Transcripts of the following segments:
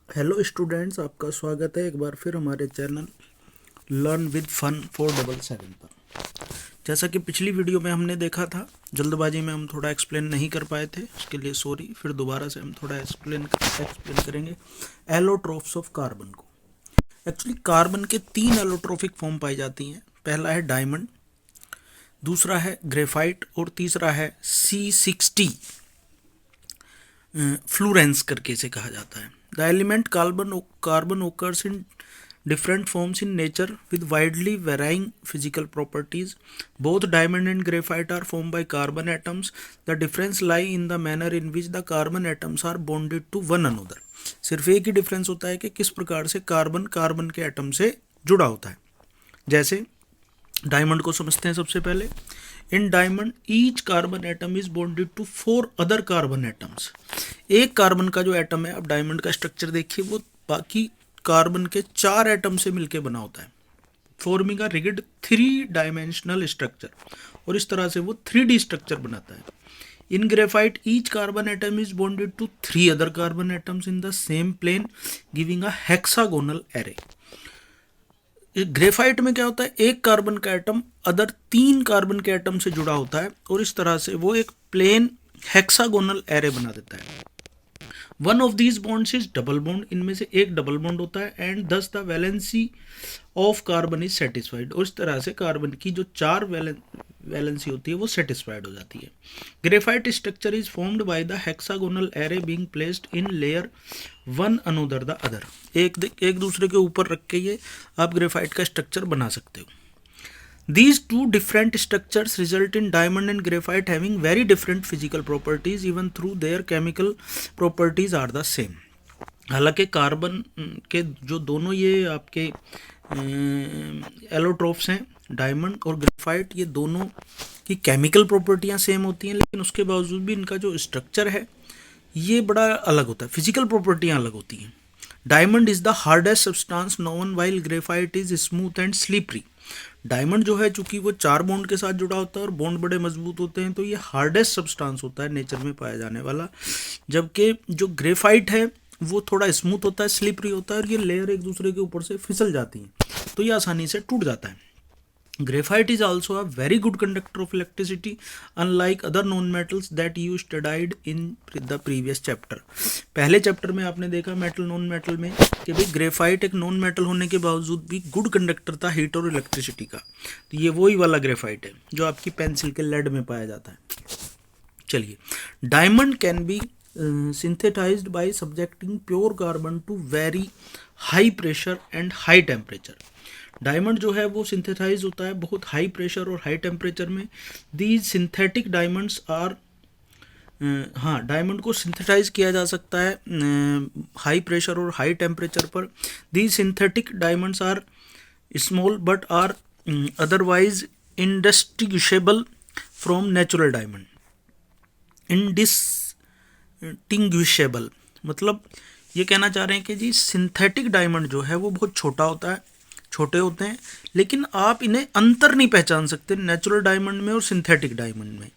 Hello students, आपका स्वागत है एक बार फिर हमारे चैनल लर्न विद फन 477 पर। जैसा कि पिछली वीडियो में हमने देखा था, जल्दबाजी में हम थोड़ा एक्सप्लेन नहीं कर पाए थे, उसके लिए सॉरी। फिर दोबारा से हम थोड़ा एक्सप्लेन करेंगे एलोट्रोफ्स ऑफ कार्बन को। एक्चुअली कार्बन के 3 एलोट्रोफिक फॉर्म पाई जाती हैं। पहला है डायमंड, दूसरा है ग्रेफाइट और तीसरा है C60 फ्लोरेंस करके इसे कहा जाता है। The element carbon occurs in different forms in nature with widely varying physical properties. Both diamond and graphite are formed by carbon atoms. The difference lie in the manner in which the carbon atoms are bonded to one another. सिर्फ एक ही difference होता है कि किस प्रकार से carbon carbon के atom से जुड़ा होता है। जैसे डायमंड को समझते हैं सबसे पहले। In diamond each carbon atom is bonded to 4 other carbon atoms. एक कार्बन का जो एटम है, अब डायमंड का स्ट्रक्चर देखिए, वो बाकी कार्बन के 4 एटम से मिलकर बना होता है, forming a rigid 3 dimensional structure. और इस तरह से वो 3D स्ट्रक्चर बनाता है। In graphite each carbon atom is bonded to 3 other carbon atoms in the same plane, giving a hexagonal array. Graphite में क्या होता है, एक कार्बन का एटम अदर 3 कार्बन के एटम से जुड़ा होता है और इस तरह से वो एक प्लेन हेक्सागोनल एरे बना देता है। One of these bonds is double bond, इनमें से एक डबल बॉन्ड होता है। एंड दस the valency of carbon is satisfied, और इस तरह से कार्बन की जो 4 वैलेंसी होती है वो सेटिस्फाइड हो जाती है। Graphite structure is formed by the hexagonal array being placed in layer one another the other. एक दूसरे के ऊपर रख के ये आप ग्रेफाइट का स्ट्रक्चर बना सकते हो। These two different structures result in diamond and graphite having very different physical properties even though their chemical properties are the same. हालांकि कार्बन के जो दोनों ये आपके एलोट्रोफ्स हैं, डायमंड और ग्रेफाइट, ये दोनों की केमिकल प्रॉपर्टियां सेम होती हैं, लेकिन उसके बावजूद भी इनका जो स्ट्रक्चर है ये बड़ा अलग होता है, फिजिकल प्रॉपर्टियां अलग होती हैं। Diamond is the hardest substance known while graphite is smooth and slippery. Diamond जो है, चूंकि वो 4 बॉन्ड के साथ जुड़ा होता है और बॉन्ड बड़े मजबूत होते हैं, तो ये हार्डेस्ट सब्सटेंस होता है नेचर में पाया जाने वाला। जबकि जो ग्रेफाइट है वो थोड़ा स्मूथ होता है, स्लिपरी होता है, और ये लेयर एक दूसरे के ऊपर से फिसल जाती हैं, तो ये आसानी से टूट जाता है। Graphite is also a very good conductor of electricity, unlike other known metals that you studied in the previous chapter. पहले चैप्टर में आपने देखा मेटल नॉन मेटल में कि भाई ग्रेफाइट एक नॉन मेटल होने के बावजूद भी गुड कंडक्टर था हीट और इलेक्ट्रिसिटी का। तो ये वही वाला ग्रेफाइट है जो आपकी पेंसिल के लेड में पाया जाता है। चलिए, diamond can be synthesized by subjecting pure carbon to very high pressure and high temperature. Diamond जो है वो सिंथेसाइज होता है बहुत हाई प्रेशर और हाई टेम्परेचर में। दीज सिंथेटिक डायमंड्स आर, हाँ, डायमंड को सिंथेसाइज किया जा सकता है हाई प्रेशर और हाई टेम्परेचर पर। These synthetic diamonds are small but are otherwise indistinguishable from natural diamond. Indistinguishable मतलब ये कहना चाह रहे हैं कि जी सिंथेटिक डायमंड जो है वो बहुत छोटा होता है, छोटे होते हैं, लेकिन आप इन्हें अंतर नहीं पहचान सकते नेचुरल डायमंड में और सिंथेटिक डायमंड में।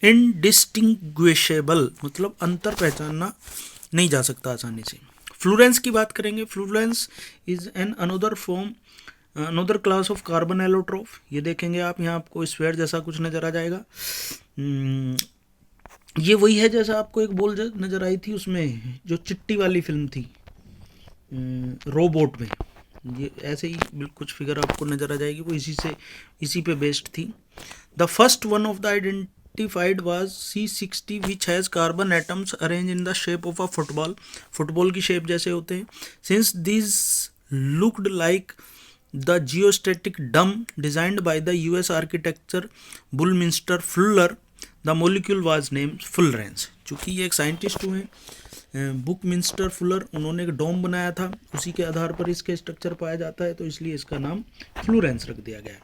इनडिस्टिंग्विशेबल मतलब अंतर पहचानना नहीं जा सकता आसानी से। फ्लोरेंस की बात करेंगे। Fullerenes is an another form, another class of carbon allotrope. ये देखेंगे आप, यहाँ आपको स्फीयर जैसा कुछ नजर आ जाएगा। ये वही है जैसा आपको एक बॉल नजर आई थी उसमें जो चिट्टी वाली फिल्म थी रोबोट में। ये ऐसे ही कुछ फिगर आपको नजर आ जाएगी, वो इसी पे बेस्ड थी। The first one of the identified was C60 which has carbon atoms arrange in the shape of a football. Football की शेप जैसे होते हैं। Since this looked like the geostatic dome designed by the US architecture Buckminster Fuller, the molecule was named fullerenes. चूँकि ये एक scientist हुए बुकमिंस्टर Fuller, उन्होंने एक डोम बनाया था, उसी के आधार पर इसके स्ट्रक्चर पाया जाता है, तो इसलिए इसका नाम फ्लोरेंस रख दिया गया है।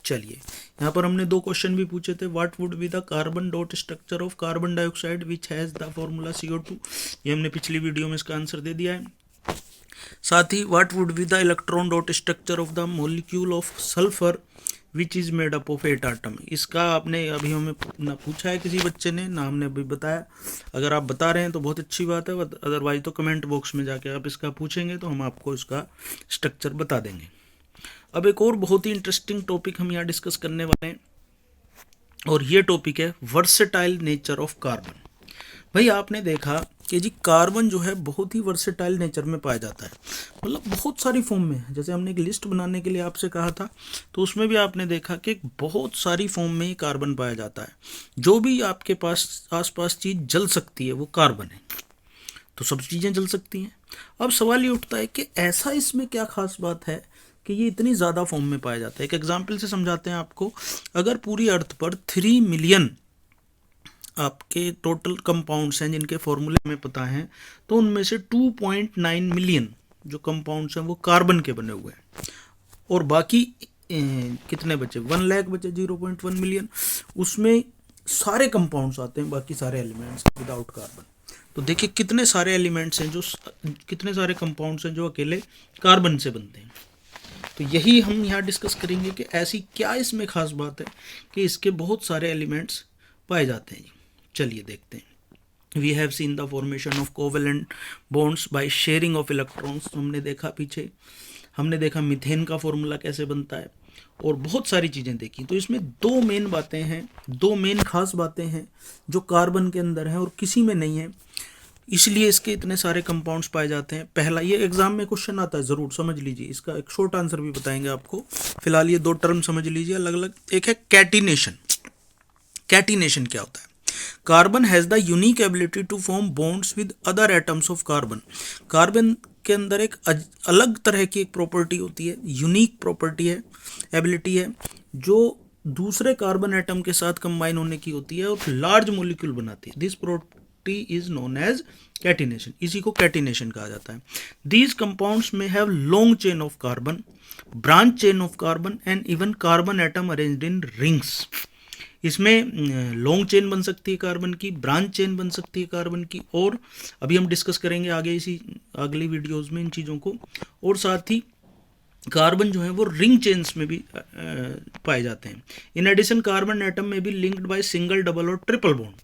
चलिए, यहाँ पर हमने 2 क्वेश्चन भी पूछे थे। What would be the carbon dot structure of carbon dioxide which has the formula CO2। ये हमने पिछली वीडियो में इसका आंसर दे दिया है। साथ ही what would be the electron dot structure of the molecule of sulphur which is made up of 8 atom. इसका आपने अभी हमें ना पूछा है किसी बच्चे ने, ना हमने अभी बताया। अगर आप बता रहे हैं तो बहुत अच्छी बात है, अदरवाइज तो कमेंट बॉक्स में जाके आप इसका पूछेंगे तो हम आपको इसका स्ट्रक्चर बता देंगे। अब एक और बहुत ही इंटरेस्टिंग टॉपिक हम यहाँ डिस्कस करने वाले हैं, और ये टॉपिक है वर्सेटाइल नेचर ऑफ कार्बन। भाई आपने देखा कि जी कार्बन जो है बहुत ही वर्सेटाइल नेचर में पाया जाता है, मतलब बहुत सारी फॉर्म में है। जैसे हमने एक लिस्ट बनाने के लिए आपसे कहा था, तो उसमें भी आपने देखा कि बहुत सारी फॉर्म में ही कार्बन पाया जाता है। जो भी आपके पास आसपास चीज़ जल सकती है वो कार्बन है, तो सब चीज़ें जल सकती हैं। अब सवाल ये उठता है कि ऐसा इसमें क्या खास बात है कि ये इतनी ज़्यादा फॉर्म में पाया जाता है। एक एग्जाम्पल से समझाते हैं आपको। अगर पूरी अर्थ पर 3 मिलियन आपके टोटल कंपाउंड्स हैं जिनके फॉर्मूले हमें पता हैं, तो उनमें से 2.9 मिलियन जो कंपाउंड्स हैं वो कार्बन के बने हुए हैं, और बाकी कितने बचे, 1 लाख बचे, 0.1 मिलियन। उसमें सारे कंपाउंड्स आते हैं, बाकी सारे एलिमेंट्स विदाउट कार्बन। तो देखिए कितने सारे एलिमेंट्स हैं, जो कितने सारे कंपाउंड्स हैं जो अकेले कार्बन से बनते हैं। तो यही हम यहाँ डिस्कस करेंगे कि ऐसी क्या इसमें खास बात है कि इसके बहुत सारे एलिमेंट्स पाए जाते हैं। चलिए देखते हैं। We have seen the formation of covalent bonds by sharing of electrons. हमने देखा पीछे, हमने देखा मीथेन का फॉर्मूला कैसे बनता है, और बहुत सारी चीज़ें देखी। तो इसमें 2 मेन बातें हैं, 2 मेन खास बातें हैं जो कार्बन के अंदर हैं और किसी में नहीं है, इसलिए इसके इतने सारे कंपाउंड्स पाए जाते हैं। पहला, ये एग्जाम में क्वेश्चन आता है, ज़रूर समझ लीजिए, इसका एक शॉर्ट आंसर भी बताएंगे आपको। फिलहाल ये 2 टर्म समझ लीजिए अलग अलग। एक है कैटिनेशन। कैटिनेशन क्या होता है? Carbon has the unique ability to form bonds with other atoms of carbon. Carbon के अंदर एक अलग तरह की एक प्रॉपर्टी होती है, यूनिक प्रॉपर्टी है, एबिलिटी है, जो दूसरे कार्बन एटम के साथ कंबाइन होने की होती है और लार्ज मॉलिक्यूल बनाती है। This property is known as catenation. इसी को कैटिनेशन कहा जाता है। दीज कंपाउंड्स में have long chain of carbon, branch chain of carbon and even carbon atom arranged in rings. इसमें लॉन्ग चेन बन सकती है कार्बन की, ब्रांच चेन बन सकती है कार्बन की, और अभी हम डिस्कस करेंगे आगे इसी अगली वीडियोस में इन चीज़ों को। और साथ ही कार्बन जो है वो रिंग चेन्स में भी पाए जाते हैं। इन एडिशन कार्बन एटम में भी लिंक्ड बाय सिंगल, डबल और ट्रिपल बॉन्ड।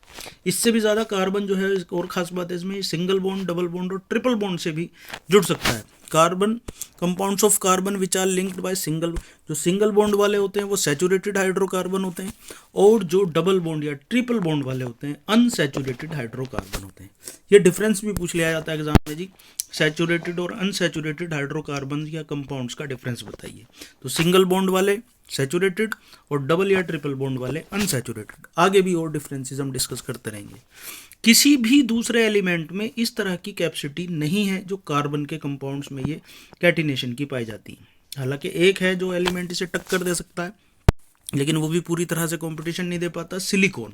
इससे भी ज़्यादा कार्बन जो है, और ख़ास बात है इसमें, सिंगल बॉन्ड, डबल बॉन्ड और ट्रिपल बॉन्ड से भी जुड़ सकता है। Carbon compounds of carbon which are linked by single, जो सिंगल बॉन्ड वाले होते हैं वो सैचुरेटेड हाइड्रोकार्बन होते हैं, और जो डबल बॉन्ड या ट्रिपल बॉन्ड वाले होते हैं अनसैचुरेटेड हाइड्रोकार्बन होते हैं। ये डिफरेंस भी पूछ लिया जाता है एग्जाम में जी, सैचुरेटेड और अनसैचुरेटेड हाइड्रोकार्बन या कंपाउंड्स का डिफरेंस बताइए। तो सिंगल बॉन्ड वाले सैचुरेटेड और डबल या ट्रिपल बॉन्ड वाले अनसैचुरेटेड। आगे भी और डिफरेंसेस हम डिस्कस करते रहेंगे। किसी भी दूसरे एलिमेंट में इस तरह की कैपेसिटी नहीं है जो कार्बन के कंपाउंड्स में ये कैटिनेशन की पाई जाती है। हालांकि एक है जो एलिमेंट इसे टक्कर दे सकता है, लेकिन वो भी पूरी तरह से कंपटीशन नहीं दे पाता। सिलिकॉन,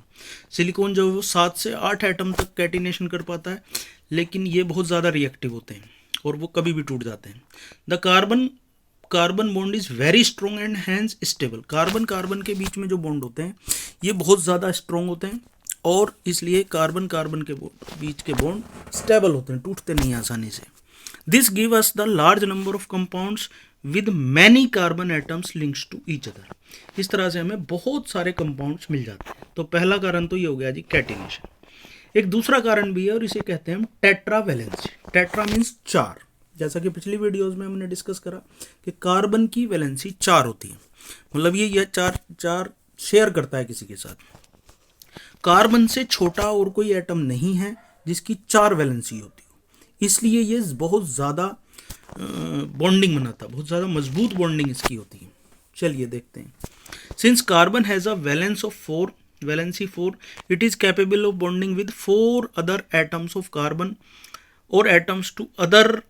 सिलिकॉन जो है वो 7 से 8 एटम तक कैटिनेशन कर पाता है, लेकिन ये बहुत ज़्यादा रिएक्टिव होते हैं और वो कभी भी टूट जाते हैं। The carbon bond is very strong and hence stable. Carbon के बीच में जो बॉन्ड होते हैं ये बहुत ज़्यादा स्ट्रॉन्ग होते हैं, और इसलिए कार्बन के बीच के बॉन्ड स्टेबल होते हैं, टूटते नहीं आसानी से। This give us the large number of compounds with many carbon atoms links to each other. इस तरह से हमें बहुत सारे कंपाउंड्स मिल जाते हैं। तो पहला कारण तो ये हो गया जी कैटिनेशन। एक दूसरा कारण भी है और इसे कहते हैं हम टेट्रावैलेंसी। Tetra means 4। जैसा कि पिछली वीडियोस में हमने डिस्कस करा कि कार्बन की वैलेंसी 4 होती है, मतलब ये चार शेयर करता है किसी के साथ। कार्बन से छोटा और कोई एटम नहीं है जिसकी 4 वैलेंसी होती हो, इसलिए ये बहुत ज़्यादा बॉन्डिंग बनाता है, बहुत ज़्यादा मजबूत बॉन्डिंग इसकी होती है। चलिए देखते हैं। Since carbon has a valency 4, it is capable of bonding with 4 other atoms of carbon और atoms to other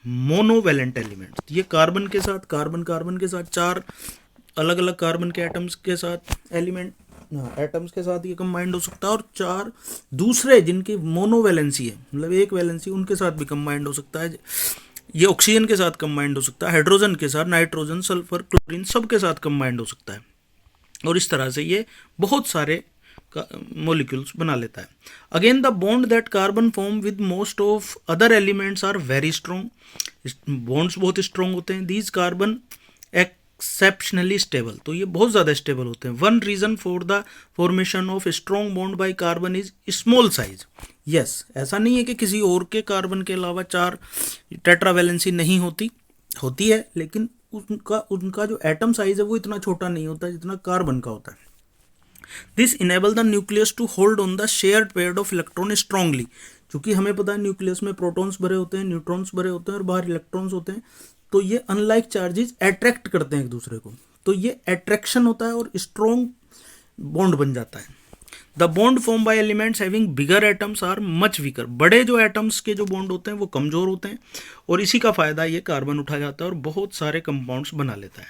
monovalent elements. ये कार्बन के साथ 4 अलग अलग कार्बन के एटम्स के साथ एटम्स के साथ ये कंबाइंड हो सकता है, और 4 दूसरे जिनकी मोनोवैलेंसी है, मतलब एक वैलेंसी, उनके साथ भी कंबाइंड हो सकता है। ये ऑक्सीजन के साथ कंबाइंड हो सकता है, हाइड्रोजन के साथ, नाइट्रोजन, सल्फर, क्लोरीन, सब के साथ कंबाइंड हो सकता है, और इस तरह से ये बहुत सारे मोलिक्यूल्स बना लेता है। Again the bond that carbon form with most of other elements are very strong. Bonds बहुत स्ट्रॉन्ग होते हैं। दीज कार्बन एक्सेप्शनली स्टेबल, तो ये बहुत ज़्यादा स्टेबल होते हैं। One reason for the formation of strong bond by carbon is small size. Yes, ऐसा नहीं है कि किसी और के कार्बन के अलावा 4 टेट्रावैलेंसी नहीं होती, होती है, लेकिन उनका जो एटम साइज है वो इतना छोटा नहीं होता जितना कार्बन का होता है। This enable the nucleus to hold on the shared pair of electron strongly, क्योंकि हमें पता है न्यूक्लियस में प्रोटॉन्स भरे होते हैं, न्यूट्रॉन्स भरे होते हैं और बाहर इलेक्ट्रॉन्स होते हैं, तो ये अनलाइक चार्जेस अट्रैक्ट करते हैं एक दूसरे को, तो ये अट्रैक्शन होता है और स्ट्रॉन्ग बॉन्ड बन जाता है। The bond form by elements having bigger atoms are much weaker, बड़े जो एटम्स के जो बॉन्ड होते हैं वो कमज़ोर होते हैं, और इसी का फ़ायदा ये कार्बन उठा जाता है और बहुत सारे कंपाउंड्स बना लेता है।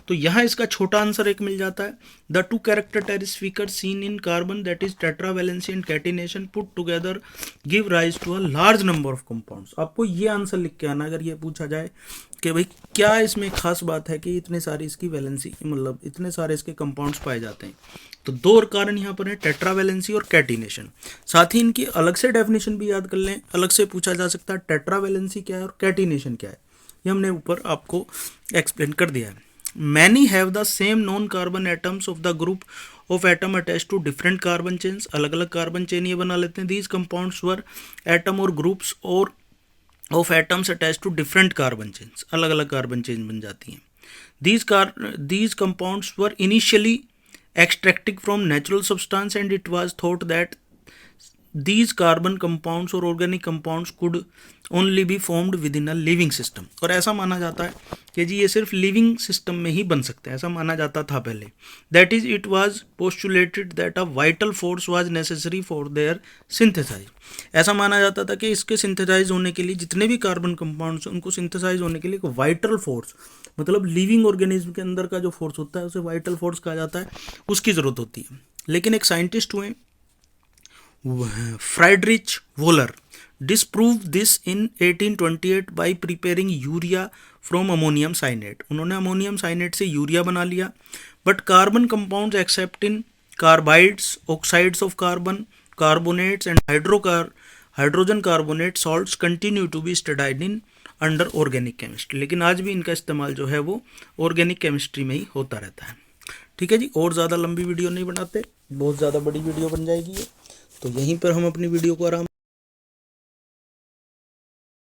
तो यहाँ इसका छोटा आंसर एक मिल जाता है, the two characteristics feature seen in carbon that is tetravalency and catenation put together give rise to a large number of compounds. आपको ये आंसर लिख के आना अगर ये पूछा जाए कि भाई क्या इसमें खास बात है कि इतने सारी इसकी वैलेंसी, मतलब इतने सारे इसके कंपाउंड्स पाए जाते हैं। तो 2 और कारण यहाँ पर है, टेट्रावैलेंसी और कैटिनेशन। साथ ही इनकी अलग से डेफिनेशन भी याद कर लें, अलग से पूछा जा सकता है टेट्रावैलेंसी क्या है और कैटिनेशन क्या है, ये हमने ऊपर आपको एक्सप्लेन कर दिया है। Many have the same non carbon atoms of the group of atom attach to different carbon chains, अलग अलग कार्बन चेन ये बना लेते हैं। दीज कंपाउंड्स वर एटम और ग्रुप्स और of atoms attach to different carbon chains, अलग अलग कार्बन चेन बन जाती हैं। These compounds were initially extracted from natural substance and it was thought that these carbon compounds or organic compounds could only be formed within a living system, और ऐसा माना जाता है कि जी ये सिर्फ लिविंग सिस्टम में ही बन सकते हैं, ऐसा माना जाता था पहले। That is it was postulated that a vital force was necessary for their synthesise, ऐसा माना जाता था कि इसके सिंथेसाइज होने के लिए, जितने भी कार्बन कंपाउंड्स उनको सिंथेसाइज होने के लिए एक वाइटल फोर्स, मतलब लिविंग ऑर्गेनिज्म के अंदर का जो फोर्स होता है उसे वाइटल फोर्स कहा जाता है, उसकी ज़रूरत होती है। लेकिन एक साइंटिस्ट हुए Friedrich Wohler disprove this in 1828 by preparing urea from ammonium cyanate, उन्होंने अमोनियम साइनेट से यूरिया बना लिया। But carbon compounds except in carbides, oxides of carbon, carbonates and hydrogen carbonate salts continue to be studied in under organic chemistry, लेकिन आज भी इनका इस्तेमाल जो है वो ऑर्गेनिक केमिस्ट्री में ही होता रहता है। ठीक है जी, और ज़्यादा लंबी वीडियो नहीं बनाते, बहुत ज़्यादा बड़ी वीडियो बन जाएगी ये, तो यहीं पर हम अपनी वीडियो को आराम